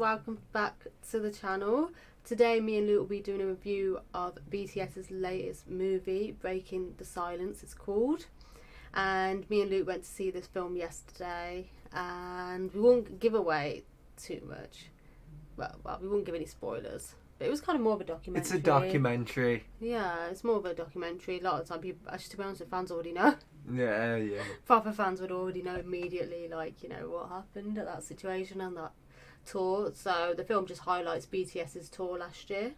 welcome back to the channel. Today me and Luke will be doing a review of BTS's latest movie, Breaking the Silence it's called. And me and Luke went to see this film yesterday, and we won't give away too much. Well, we won't give any spoilers. But it was kind of more of a documentary. It's a documentary. Yeah, it's more of a documentary. A lot of the time, people, actually, to be honest, the fans already know. Yeah. Proper fans would already know immediately, like, you know, what happened at that situation and that tour. So the film just highlights BTS's tour last year.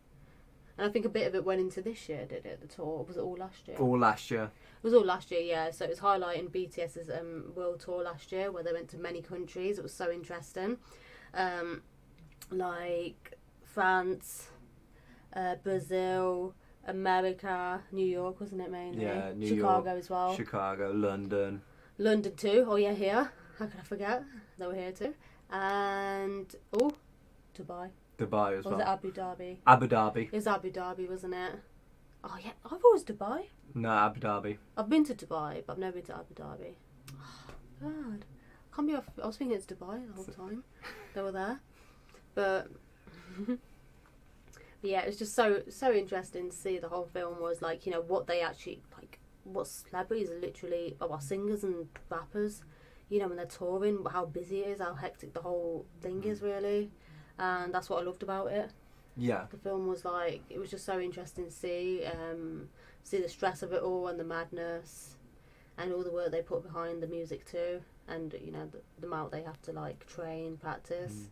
And I think a bit of it went into this year, did it, the tour? Was it all last year? All last year. It was all last year, yeah. So it was highlighting BTS's world tour last year, where they went to many countries. It was so interesting. Like France, Brazil, America, New York, wasn't it mainly? Yeah, Chicago York, as well. Chicago, London. London too. Oh yeah, here. How could I forget? They were here too. And Dubai. Dubai as Or was well. it Abu Dhabi? Abu Dhabi. It was Abu Dhabi, wasn't it? Oh yeah, I thought it was Dubai. No, Abu Dhabi. I've been to Dubai, but I've never been to Abu Dhabi. Oh, God. Can't be. I was thinking it's Dubai the whole time. They were there, but yeah, it was just so interesting to see. The whole film was like, you know, what they actually like, what celebrities are literally, well, singers and rappers, you know, when they're touring, how busy it is, how hectic the whole thing is, really, and that's what I loved about it. Yeah. The film was like, it was just so interesting to see the stress of it all and the madness and all the work they put behind the music too, and you know the amount they have to like train, practice.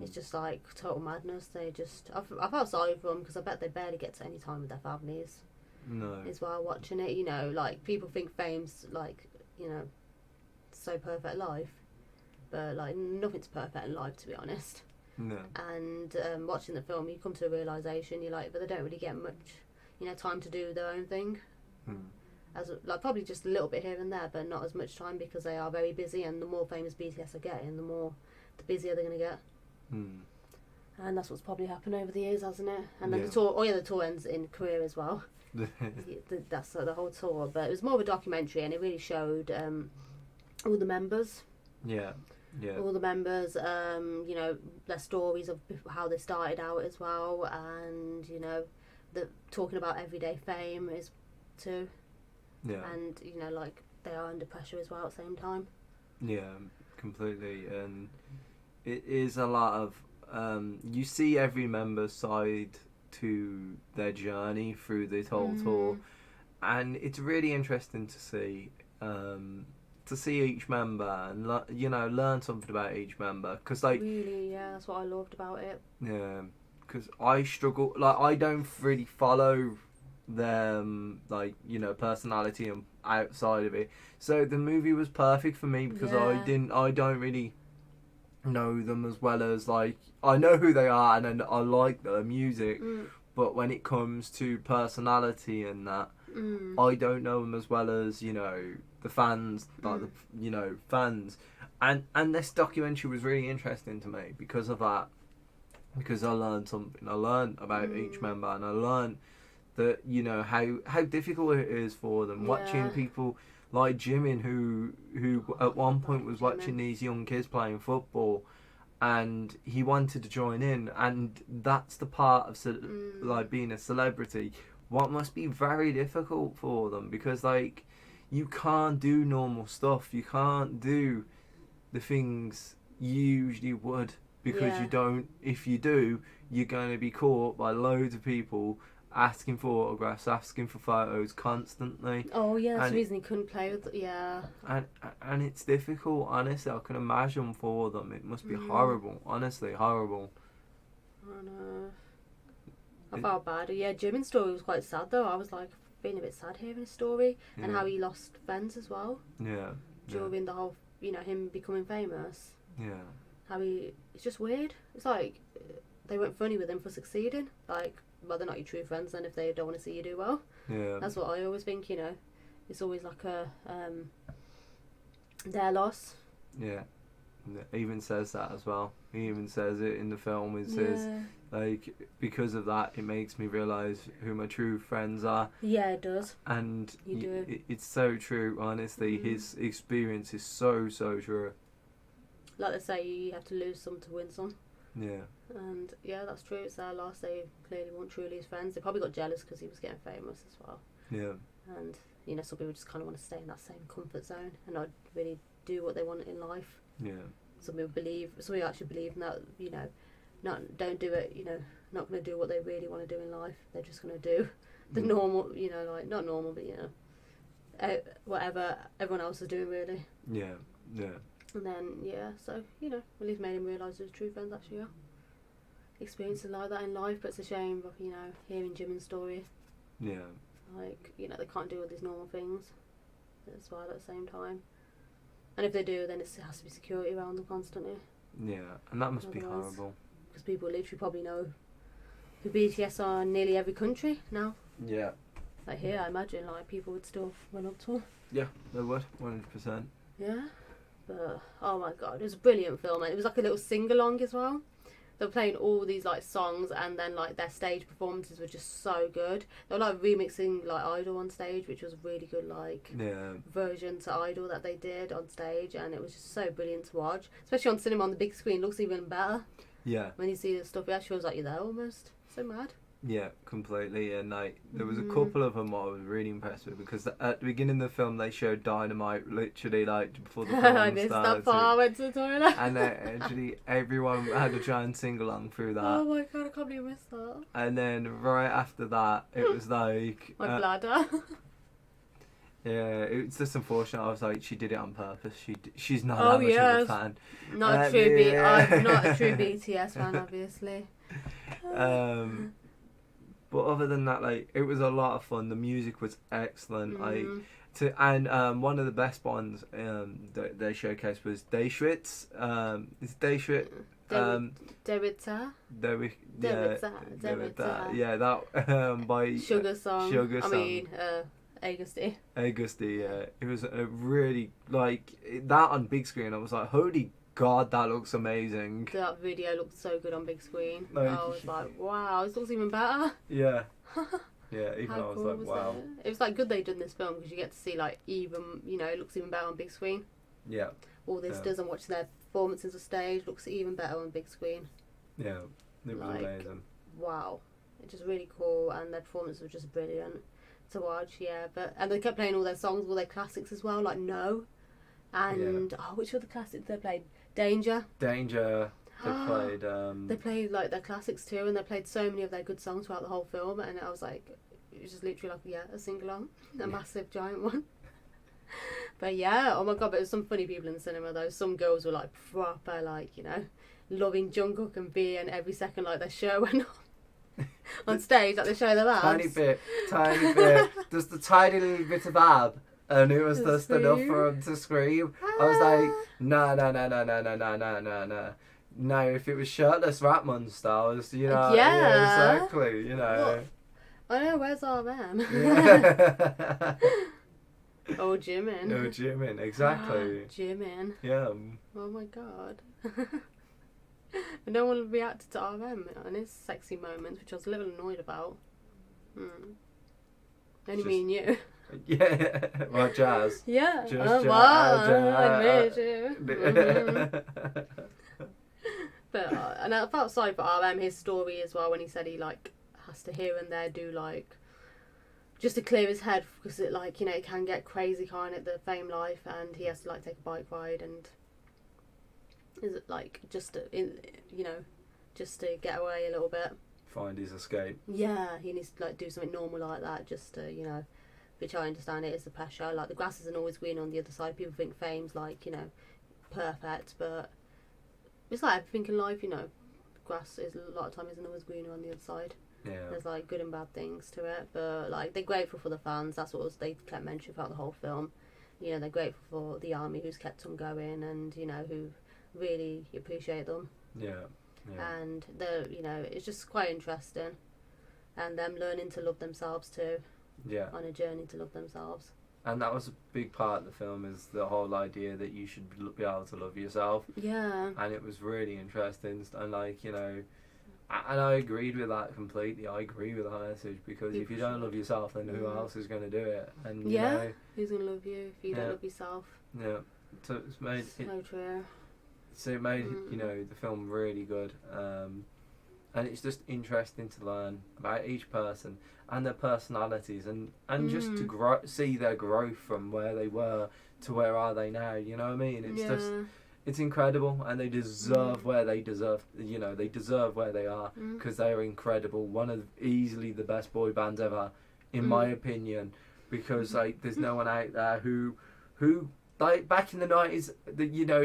It's just like total madness. They just, I felt sorry for them because I bet they barely get to any time with their families. No. As well, watching it, you know, like people think fame's like, you know, so perfect life, but like nothing's perfect in life, to be honest. No. And watching the film, you come to a realization. You're like, but they don't really get much, you know, time to do their own thing. As like probably just a little bit here and there, but not as much time because they are very busy. And the more famous BTS are getting, the busier they're gonna get. And that's what's probably happened over the years, hasn't it? And then the tour. Oh yeah, the tour ends in Korea as well. That's the whole tour. But it was more of a documentary, and it really showed all the members. Yeah. All the members, you know, their stories of how they started out as well, and you know, talking about everyday fame is too. Yeah. And you know, like they are under pressure as well at the same time. Yeah, completely. And it is a lot of you see every member's side to their journey through this whole tour, and it's really interesting to see each member and you know, learn something about each member, because like really, yeah, that's what I loved about it. Yeah, because I struggle, like I don't really follow them, like, you know, personality and outside of it, so the movie was perfect for me because I don't really know them as well as, like, I know who they are and I like their music, but when it comes to personality and that, I don't know them as well as, you know, the fans, like the, you know, fans, and this documentary was really interesting to me because of that, because I learned something. I learned about each member, and I learned that, you know, how difficult it is for them, watching people like Jimin, who at one point was watching these young kids playing football, and he wanted to join in, and that's the part of like being a celebrity, what must be very difficult for them, because like you can't do normal stuff, you can't do the things you usually would, because you don't, if you do, you're going to be caught by loads of people asking for autographs, asking for photos constantly. Oh yeah, that's the reason he couldn't play with. And it's difficult, honestly. I can imagine for them. It must be horrible, honestly, horrible. I know. I felt bad. Yeah, Jimin's story was quite sad though. I was like feeling a bit sad hearing his story and how he lost friends as well. Yeah. During the whole, you know, him becoming famous. Yeah. How it's just weird. It's like they weren't funny with him for succeeding. Like, well, they're not your true friends then if they don't want to see you do well. Yeah. That's what I always think, you know. It's always like a their loss. Yeah. He even says that as well. He even says it in the film. It says, like, because of that, it makes me realise who my true friends are. Yeah, it does. And it's so true, honestly. His experience is so true. Like they say, you have to lose some to win some. Yeah. And yeah, that's true. It's their loss. They clearly weren't truly his friends. They probably got jealous because he was getting famous as well. Yeah. And some people just kind of want to stay in that same comfort zone and not really do what they want in life. Yeah. Some people actually believe in that, don't do it, not going to do what they really want to do in life. They're just going to do the normal, like, not normal, but, whatever everyone else is doing, really. Yeah. Yeah. And then, so, at least made him realise his true friends actually are. Experiences like that in life, but it's a shame of, hearing Jimin's story. Yeah. Like, they can't do all these normal things as well at the same time. And if they do, then it has to be security around them constantly. Yeah, and that must be horrible. Because people literally probably know who BTS are in nearly every country now. Yeah. Like here, I imagine, like, people would still run up to them. Yeah, they would, 100%. Yeah. But, oh my god, it was a brilliant film. And it was like a little sing-along as well. They were playing all these like songs, and then like their stage performances were just so good. They were like remixing like Idol on stage, which was a really good like version to Idol that they did on stage, and it was just so brilliant to watch. Especially on cinema on the big screen, looks even better. Yeah. When you see the stuff, it actually feels like you're there almost. So mad. Yeah, completely. And like there was a couple of them I was really impressed with, because at the beginning of the film they showed Dynamite literally like before the film I missed started. that part. I went to the toilet. And actually everyone had to try and sing along through that. Oh my god, I can't believe I missed that. And then right after that it was like my bladder. Yeah, it's just unfortunate. I was like, she did it on purpose. She's not that much of a fan. I'm not a true BTS fan, obviously. But other than that, like, it was a lot of fun. The music was excellent. And one of the best ones that they showcased was Daeshwit's. Is Daeshwit? Derita. Yeah, that by Sugar Song. Augusty. Yeah. It was a really, like, that on big screen, I was like, holy god, that looks amazing. That video looked so good on big screen. Like, I was like, wow, this looks even better. Yeah. Yeah, even How I was cool like, wow. It was like good they did this film, because you get to see like even, it looks even better on big screen. Yeah. All this does, and watch their performances on stage, looks even better on big screen. Yeah, it was amazing. Wow. It's just really cool, and their performances were just brilliant to watch, and they kept playing all their songs, all their classics as well, like No. And which other classics they played? Danger. They played they played like their classics too, and they played so many of their good songs throughout the whole film, and I was like, it was just literally like a sing-along, a massive giant one. But oh my god, but there was some funny people in the cinema though. Some girls were like proper like, loving Jungkook and V, and every second like their show went on. On stage, like they show their abs. Tiny bit. Just a tiny little bit of ab. And it was just enough for him to scream. I was like, no. No, if it was shirtless rap monster, I was, yeah, exactly, What? I know, where's RM? Oh, Jimin, exactly. Jimin. Yeah. Oh my god. But no one reacted to RM on his sexy moments, which I was a little annoyed about. Only me and you. Yeah, well, Jazz. Yeah. Just I admit you. But and I felt sorry for RM, his story as well, when he said he like has to here and there do like just to clear his head, because it like it can get crazy, can't it, the fame life, and he has to like take a bike ride, and is it like just to get away a little bit, find his escape. Yeah, he needs to like do something normal like that, just to which I understand it is the pressure. Like the grass isn't always green on the other side. People think fame's like perfect, but it's like everything in life. Grass is a lot of time isn't always greener on the other side. Yeah. There's like good and bad things to it, but like they're grateful for the fans. That's what they kept mentioning throughout the whole film. They're grateful for the army who's kept them going, and who really appreciate them. Yeah. And it's just quite interesting, and them learning to love themselves too. Yeah. On a journey to love themselves. And that was a big part of the film, is the whole idea that you should be able to love yourself. Yeah. And it was really interesting, and like and I agreed with that completely. I agree with that message, because if you don't love yourself, then who else is going to do it? And who's going to love you if you don't love yourself? Yeah. So it's made so true. So it made the film really good, and it's just interesting to learn about each person and their personalities, and just to see their growth from where they were to where are they now. You know what I mean? It's just it's incredible, and they deserve where they deserve. They deserve where they are because they are incredible. One of easily the best boy bands ever, in my opinion, because like there's no one out there who like back in the 90s,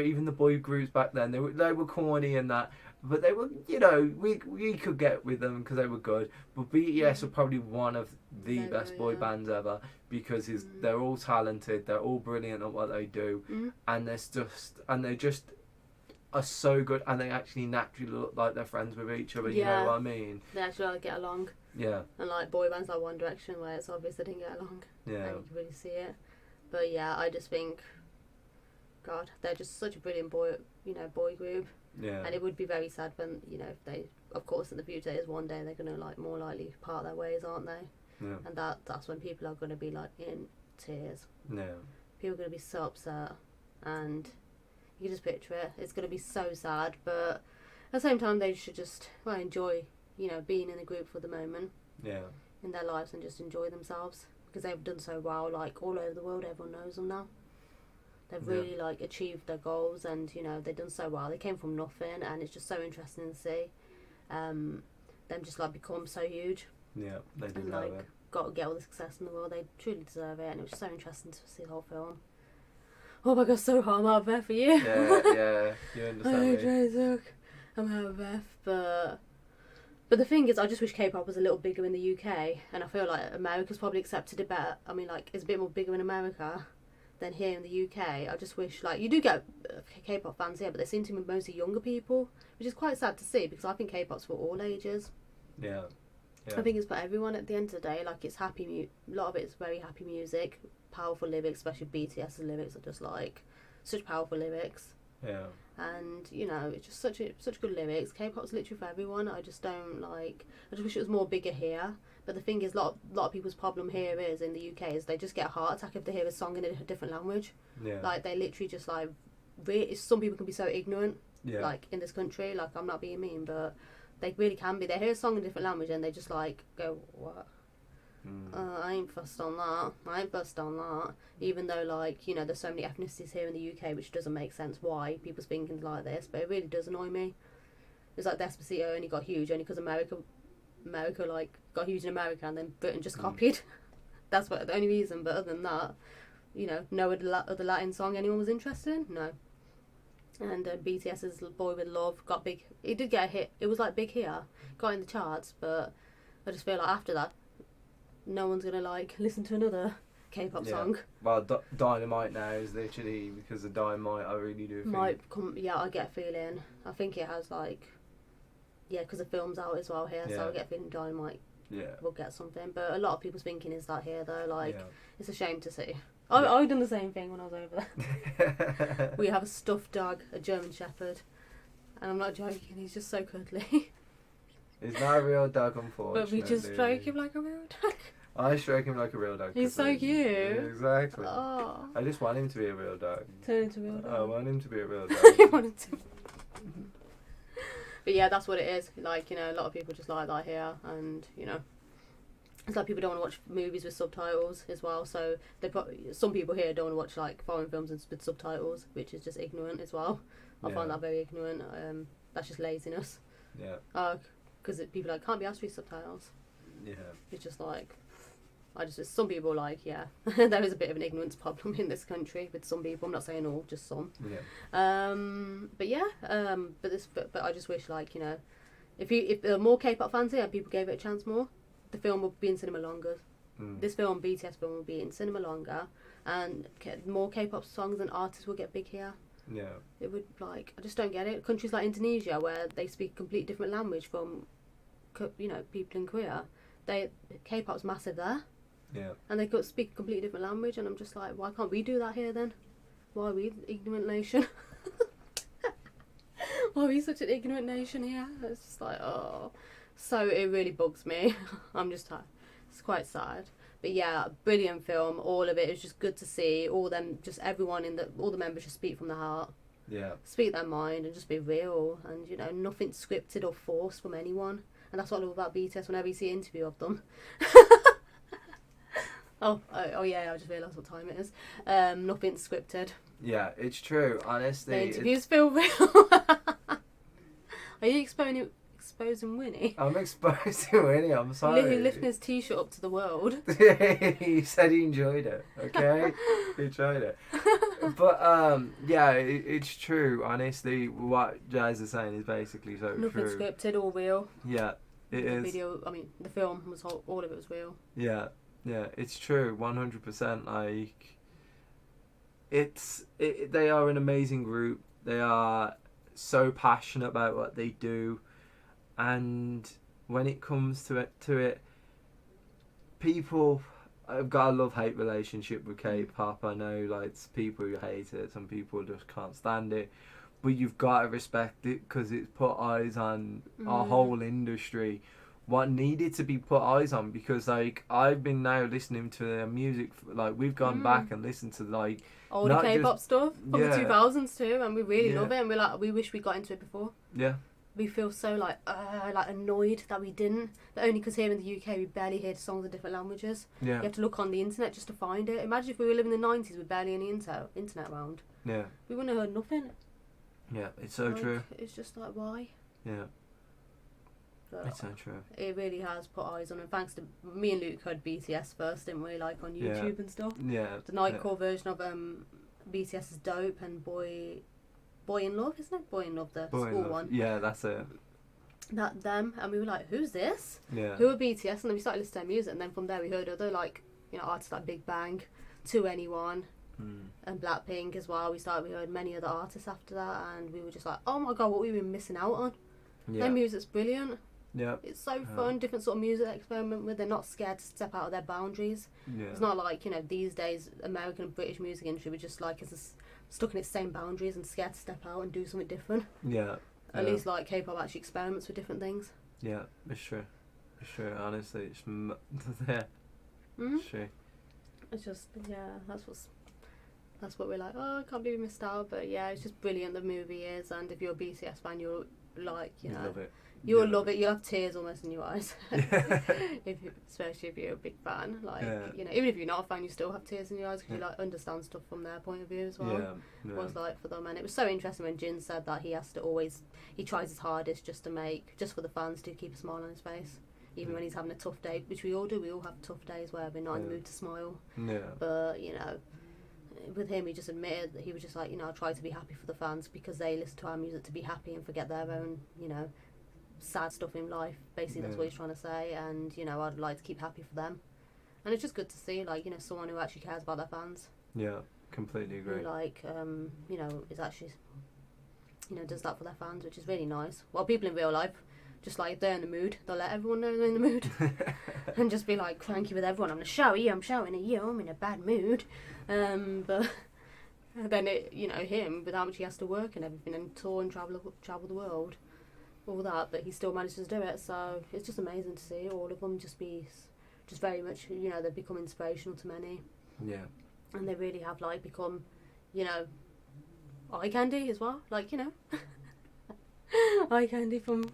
even the boy groups back then, they were corny and that, but they were, we could get with them because they were good. But BTS are probably one of the best boy bands ever because they're all talented, they're all brilliant at what they do, and they just are so good, and they actually naturally look like they're friends with each other. You know what I mean? They actually get along. Yeah. And like boy bands like One Direction, where it's obvious they didn't get along. Yeah. And you can really see it. But yeah, I just think, God, they're just such a brilliant boy group. Yeah. And it would be very sad when, if they, of course, in the future is one day they're going to like more likely part their ways, aren't they? Yeah. And that's when people are going to be like in tears. Yeah. People are going to be so upset, and you can just picture it. It's going to be so sad, but at the same time they should just enjoy, being in a group for the moment. Yeah. In their lives, and just enjoy themselves because they've done so well, like all over the world. Everyone knows them now. They've really like achieved their goals, and they've done so well. They came from nothing, and it's just so interesting to see them just like become so huge. Yeah, they deserve and, like, it. Got to get all the success in the world. They truly deserve it, and it was so interesting to see the whole film. Oh my god, so hot! I'm out of breath for you. Yeah, you understand me. I'm out of breath, but the thing is, I just wish K-pop was a little bigger in the UK, and I feel like America's probably accepted it better. I mean, like, it's a bit more bigger in America than here in the UK. I just wish, like, you do get K-pop fans here, but they seem to be mostly younger people, which is quite sad to see because I think K-pop's for all ages. Yeah. I think it's for everyone at the end of the day. Like, it's happy, a lot of it is very happy music, powerful lyrics, especially BTS's lyrics are just like such powerful lyrics. Yeah. And it's just such good lyrics. K-pop's literally for everyone. I just wish it was more bigger here. But the thing is, a lot of people's problem here is in the UK is they just get a heart attack if they hear a song in a different language. Yeah. Like, they literally just like some people can be so ignorant. Yeah. Like, in this country, like, I'm not being mean, but they really can be. They hear a song in a different language and they just like go, what? I ain't fussed on that. Even though, like, there's so many ethnicities here in the UK, which doesn't make sense why people's thinking like this, but it really does annoy me. It's like Despacito only got huge only because America like got huge in America, and then Britain just copied. That's the only reason. But other than that, no other Latin song anyone was interested in. No. And BTS's Boy With Love got big. It did get a hit. It was like big here, got in the charts, but I just feel like after that, no one's gonna like listen to another K-pop song. Well, Dynamite now is literally because of Dynamite. I really do think. I get a feeling. I think it has like, because the film's out as well here, so I get a feeling Dynamite will get something. But a lot of people's thinking is that here though, like it's a shame to see. I've done the same thing when I was over there. We have a stuffed dog, a German Shepherd, and I'm not joking, he's just so cuddly. He's not a real dog, unfortunately. But we just stroke him like a real dog. I stroke him like a real dog. He's so cute. Yeah, exactly. Oh. I just want him to be a real dog. Turn into a real dog. I want him to be a real dog. You want him to. But yeah, that's what it is. Like, a lot of people just like that here, and it's like people don't want to watch movies with subtitles as well. So some people here don't want to watch like foreign films with subtitles, which is just ignorant as well. I find that very ignorant. That's just laziness. Yeah. Because people like can't be asked to read subtitles. Yeah. It's just like, some people like, there is a bit of an ignorance problem in this country with some people. I'm not saying all, just some. Yeah. But I just wish, like, if there were more K-pop fans here and people gave it a chance more, the film would be in cinema longer. This film, BTS film, will be in cinema longer, and more K-pop songs and artists will get big here. Yeah. It would, like, I just don't get it. Countries like Indonesia, where they speak a completely different language from, people in Korea, K-pop's massive there. Yeah. And they could speak a completely different language, and I'm just like, why can't we do that here then? Why are we the ignorant nation? Why are we such an ignorant nation here? It's just like, oh. So it really bugs me. It's quite sad. But yeah, brilliant film. All of it is just good to see. All the members just speak from the heart. speak their mind and just be real, and you know, nothing scripted or forced from anyone. And that's what I love about BTS. Whenever you see an interview of them, oh yeah, I just realised what time it is. Nothing scripted. Yeah, it's true. Honestly, The interviews feel real. Are you exposing Winnie? I'm exposing Winnie. I'm sorry. Lifting his t-shirt up to the world. He said he enjoyed it. Okay, he enjoyed it. But yeah, it's true. Honestly, what Jazz is saying is basically so Nothing true. scripted or real. Yeah, it is. The film was all of it was real. Yeah, it's true. 100%. Like, they are an amazing group. They are so passionate about what they do, and when it comes to it, people have got a love-hate relationship with K-pop. I know, like, people who hate it, some people just can't stand it, but you've got to respect it because it's put eyes on our whole industry. What needed to be put eyes on, because like I've been now listening to their music, like we've gone back and listened to like older K-pop stuff from the 2000s too, and we really love it, and we wish we got into it before. Yeah. We feel so like annoyed that we didn't. But only because here in the UK we barely hear songs in different languages. Yeah. You have to look on the internet just to find it. Imagine if we were living in the 90s with barely any internet around. Yeah. We wouldn't have heard nothing. Yeah, it's so true. It's just like, why? Yeah. But it's so true. It really has put eyes on it. Thanks to me and Luke heard BTS first, didn't we? Like on YouTube and stuff. Yeah. The Nightcore version of BTS is dope, and Boy in Love, isn't it? Boy in Love, the school one. Yeah, that's it. Them, and we were like, who's this? Yeah. Who are BTS? And then we started listening to their music, and then from there we heard other artists like Big Bang, 2NE1, and Blackpink as well. We heard many other artists after that, and we were just like, oh my god, what we've been missing out on. Their music's brilliant. Yeah, it's so fun. Different sort of music they experiment with. They're not scared to step out of their boundaries. Yeah. It's not like these days American and British music industry were just like stuck in its same boundaries and scared to step out and do something different. Yeah. At least like K-pop actually experiments with different things. Yeah, it's true. It's true. Honestly, it's yeah. It's true. It's just that's what we're like. Oh, I can't believe we missed out. But yeah, it's just brilliant. The movie is, and if you're a BTS fan, you'll like love it. You'll love it. You'll have tears almost in your eyes, especially if you're a big fan. Like even if you're not a fan, you still have tears in your eyes because you like understand stuff from their point of view as well. What it's like for them, and it was so interesting when Jin said that he tries his hardest just for the fans to keep a smile on his face, even when he's having a tough day, which we all do. We all have tough days where we're not in the mood to smile. Yeah. But with him, he just admitted that he was just like, I try to be happy for the fans because they listen to our music to be happy and forget their own, sad stuff in life. Basically, that's what he's trying to say. And I'd like to keep happy for them. And it's just good to see, like, someone who actually cares about their fans. Yeah, completely agree. Who, like, is actually, does that for their fans, which is really nice. Well, people in real life, just like if they're in the mood, they'll let everyone know they're in the mood, and just be like cranky with everyone. I'm gonna shout at you. I'm shouting at you. I'm in a bad mood. But then him with how much he has to work and everything and tour and travel the world, all that, but he still manages to do it. So it's just amazing to see all of them just very much. They've become inspirational to many. Yeah. And they really have like become, eye candy as well. Like eye candy from.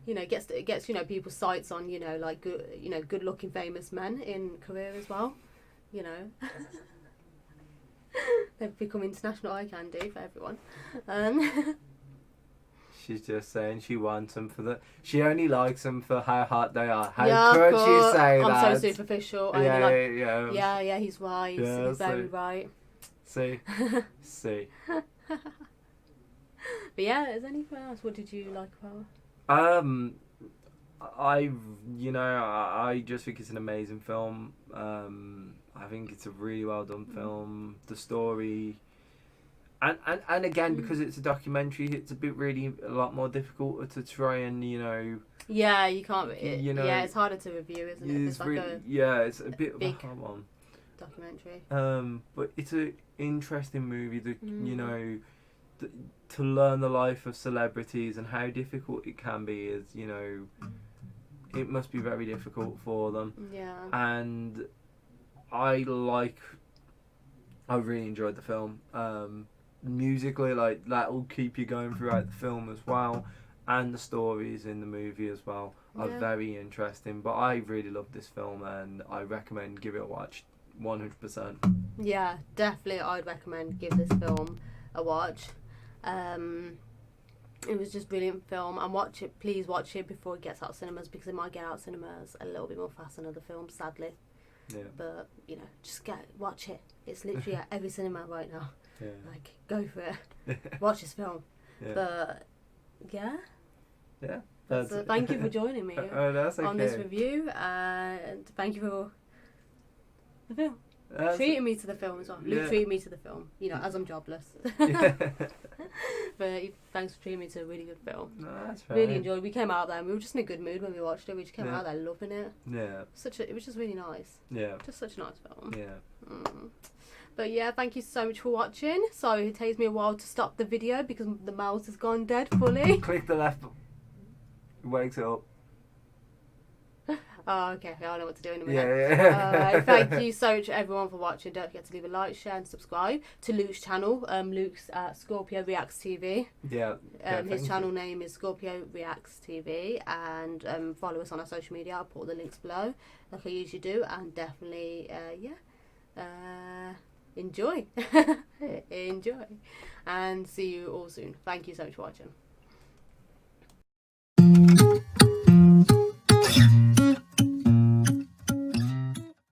Gets people's sights on like good looking famous men in Korea as well. They've become international eye candy for everyone. She's just saying she wants them she only likes them for how hot they are. How could you say that? I'm so superficial. Yeah, he's right. Yeah, he's very right. See. But yeah, is there anything else? What did you like about it? I just think it's an amazing film. I think it's a really well done film. The story, and again, because it's a documentary, it's a lot more difficult to try and Yeah, you can't. It's harder to review, isn't it? It's like it's a bit big of a hard one. Documentary. But it's an interesting movie that to learn the life of celebrities and how difficult it can be is, it must be very difficult for them. Yeah. And I really enjoyed the film. musically, like that will keep you going throughout the film as well, and the stories in the movie as well are very interesting. But I really love this film, and I recommend give it a watch, 100%. Yeah, definitely. I'd recommend give this film a watch. It was just brilliant film, and watch it. Please watch it before it gets out of cinemas, because it might get out of cinemas a little bit more fast than other films, sadly. Yeah. But you know, just watch it. It's literally at every cinema right now. Yeah. Like, go for it. Watch this film. Yeah. But yeah. Yeah. So thank you for joining me on this review, and thank you for the film. Treating me to the film as well. Luke treated me to the film, you know, as I'm jobless. But thanks for treating me to a really good film. No, that's right. Really enjoyed it. We came out there and we were just in a good mood when we watched it. We just came out there loving it. Yeah. It was just really nice. Yeah. Just such a nice film. Yeah. But yeah, thank you so much for watching. Sorry, it takes me a while to stop the video because the mouse has gone dead fully. Click the left. Wakes it up. Oh, okay. I know what to do in a minute. Yeah. Alright, thank you so much everyone for watching. Don't forget to leave a like, share and subscribe to Luke's channel. Luke's Scorpio ReactsTV. Yeah. His channel name is Scorpio ReactsTV, and follow us on our social media. I'll put the links below like I usually do, and definitely enjoy. Enjoy. And see you all soon. Thank you so much for watching.